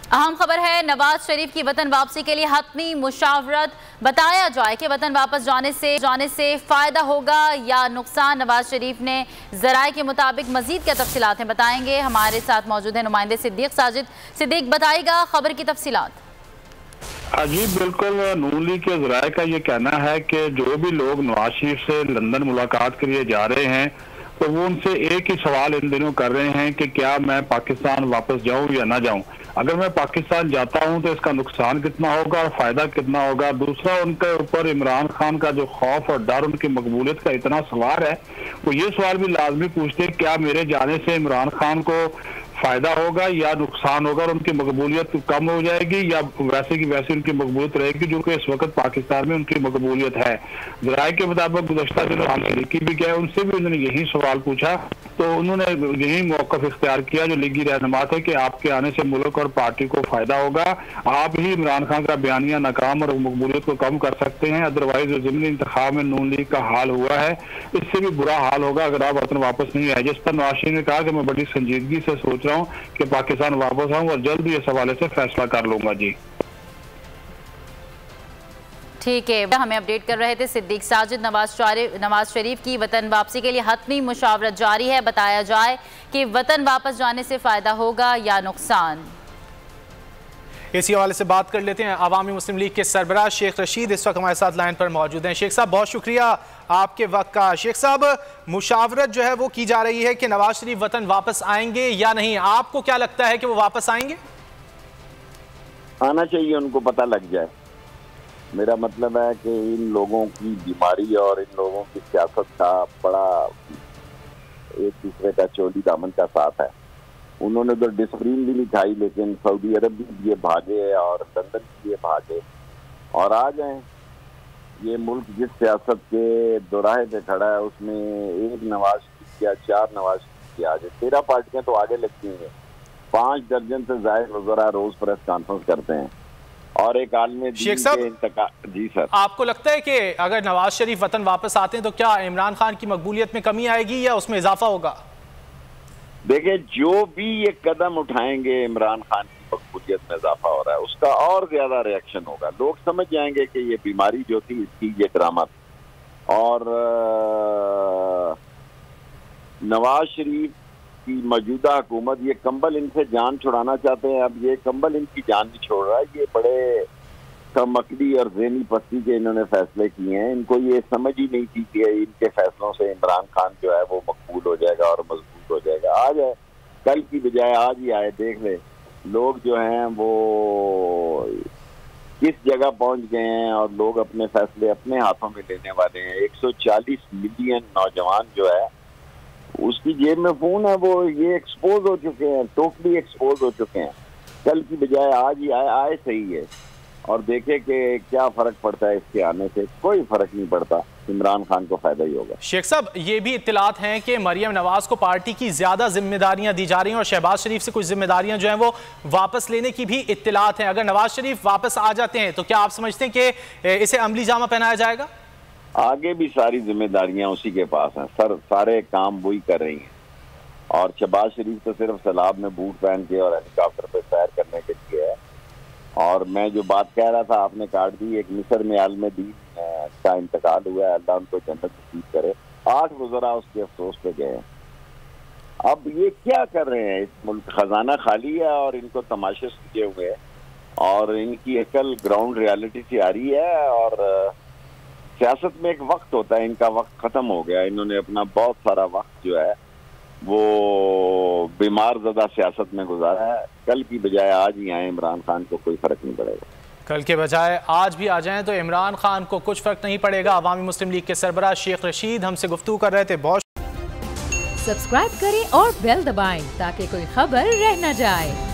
अहम खबर है, नवाज शरीफ की वतन वापसी के लिए हतमी मुशावरत। बताया जाए कि वतन वापस जाने से फायदा होगा या नुकसान। नवाज शरीफ ने जराए के मुताबिक मजीद क्या तफसीलात हैं बताएंगे। हमारे साथ मौजूद है नुमाइंदे सिद्दीक साजिद। सिद्दीक, बताएगा खबर की तफसीलात। जी बिल्कुल, नून लीग के जराए का ये कहना है कि जो भी लोग नवाज शरीफ से लंदन मुलाकात के लिए जा रहे हैं तो वो उनसे एक ही सवाल इन दिनों कर रहे हैं कि क्या मैं पाकिस्तान वापस जाऊं या ना जाऊं। अगर मैं पाकिस्तान जाता हूं तो इसका नुकसान कितना होगा और फायदा कितना होगा। दूसरा, उनके ऊपर इमरान खान का जो खौफ और डर, उनकी मकबूलियत का इतना सवाल है, वो ये सवाल भी लाजमी पूछते हैं क्या मेरे जाने से इमरान खान को फायदा होगा या नुकसान होगा और उनकी मकबूलियत कम हो जाएगी या वैसे की वैसे उनकी मकबूलियत रहेगी, जो कि इस वक्त पाकिस्तान में उनकी मकबूलियत है। जराए के मुताबिक गुज़श्ता दिनों हम लीगी भी गए, उनसे भी उन्होंने यही सवाल पूछा तो उन्होंने यही मौक़िफ़ इख्तियार किया जो लीगी रहनुमा थे कि आपके आने से मुल्क और पार्टी को फायदा होगा। आप ही इमरान खान का बयानिया नाकाम और मकबूलियत को कम कर सकते हैं, अदरवाइज ज़िमनी इंतखाब में नून लीग का हाल हुआ है, इससे भी बुरा हाल होगा अगर आप वतन वापस नहीं आए। जिस पर नवाज शरीफ ने कहा कि मैं बड़ी संजीदगी से सोच रहा हूँ कि पाकिस्तान वापस आऊं और जल्द ही इस हवाले से फैसला कर लूंगा। जी ठीक है, हमें अपडेट कर रहे थे सिद्दीक साजिद। नवाज शरीफ की वतन वापसी के लिए हतमी मुशावरत जारी है। बताया जाए कि वतन वापस जाने से फायदा होगा या नुकसान। इसी हवाले से बात कर लेते हैं। अवामी मुस्लिम लीग के सरबराह शेख रशीद इस वक्त हमारे साथ लाइन पर मौजूद हैं। शेख साहब, बहुत शुक्रिया आपके वक्त का। शेख साहब, मुशावरत जो है वो की जा रही है कि नवाज शरीफ वतन वापस आएंगे या नहीं, आपको क्या लगता है कि वो वापस आएंगे? आना चाहिए, उनको पता लग जाए। मेरा मतलब है कि इन लोगों की बीमारी और इन लोगों की सियासत का बड़ा एक दूसरे का चोली दामन का साथ है। उन्होंने तो डिस्प्लिन भी नहीं खाई, लेकिन सऊदी अरब के लिए भागे और लंदन के लिए भागे और आ जाए। ये मुल्क जिस सियासत के दोराहे पे खड़ा है उसमें एक नवाज शरीफ या 4 नवाज शरीफ आ जाए। 13 पार्टियां तो आगे लगती हैं, 5 दर्जन से ज्यादा वज़रा रोज प्रेस कॉन्फ्रेंस करते हैं और एक आलमी शेख साहब, जी सर, आपको लगता है कि अगर नवाज शरीफ वतन वापस आते हैं तो क्या इमरान खान की मकबूलियत में कमी आएगी या उसमें इजाफा होगा? देखिए, जो भी ये कदम उठाएंगे इमरान खान की मकबूलियत में इजाफा हो रहा है, उसका और ज्यादा रिएक्शन होगा। लोग समझ जाएंगे कि ये बीमारी जो थी इसकी ये ड्रामा थी। और नवाज शरीफ की मौजूदा हुकूमत ये कंबल इनसे जान छुड़ाना चाहते हैं। अब ये कंबल इनकी जान नहीं छोड़ रहा है। ये बड़े कमकड़ी और ज़हनी पस्ती के इन्होंने फैसले किए हैं। इनको ये समझ ही नहीं थी कि इनके फैसलों से इमरान खान जो है वो मकबूल हो जाएगा और मजबूत हो जाएगा। आज है, कल की बजाय आज ही आए। देख ले लोग जो हैं वो किस जगह पहुंच गए हैं और लोग अपने फैसले अपने हाथों में लेने वाले हैं। 140 मिलियन नौजवान जो है उसकी जेब में फोन है, वो ये एक्सपोज हो चुके हैं, टोटली एक्सपोज हो चुके हैं। कल की बजाय आज ही आए सही है और देखे कि क्या फर्क पड़ता है इसके आने से। कोई फर्क नहीं पड़ता, इमरान खान को फायदा ही होगा। शेख साहब, ये भी इत्तलात हैं कि मरियम नवाज को पार्टी की ज्यादा जिम्मेदारियां दी जा रही हैं और शहबाज शरीफ से कुछ जिम्मेदारियां जो हैं वो वापस लेने की भी इत्तलात हैं। अगर नवाज शरीफ वापस आ जाते हैं तो क्या आप समझते हैं कि इसे अमली जामा पहनाया जाएगा? आगे भी सारी जिम्मेदारियां उसी के पास हैं सर, सारे काम वही कर रही हैं। और शहबाज शरीफ तो सिर्फ सैलाब में बूट पहन के और हेलीकॉप्टर पे सैर करने के लिए है। और मैं जो बात कह रहा था आपने काट दी। एक मिस्र में आलम दीन का इंतकाल हुआ है, अल्लाह उनको जन्नत नसीब करे। 8 वज़रा उसके अफसोस पे गए। अब ये क्या कर रहे हैं? इस मुल्क खजाना खाली है और इनको तमाशे सूझे हुए हैं और इनकी अकल ग्राउंड रियलिटी से आ रही है। और सियासत में एक वक्त होता है, इनका वक्त खत्म हो गया। इन्होंने अपना बहुत सारा वक्त जो है वो बीमार ज़दा सियासत में गुजारा है। कल की बजाय आज ही आए इमरान खान को कोई फर्क नहीं पड़ेगा। कल के बजाय आज भी आ जाएं तो इमरान खान को कुछ फर्क नहीं पड़ेगा। अवामी मुस्लिम लीग के सरबराह शेख रशीद हमसे गुफ्तगू कर रहे थे। बहुत सब्सक्राइब करें और बेल दबाएं ताकि कोई खबर रह न जाए।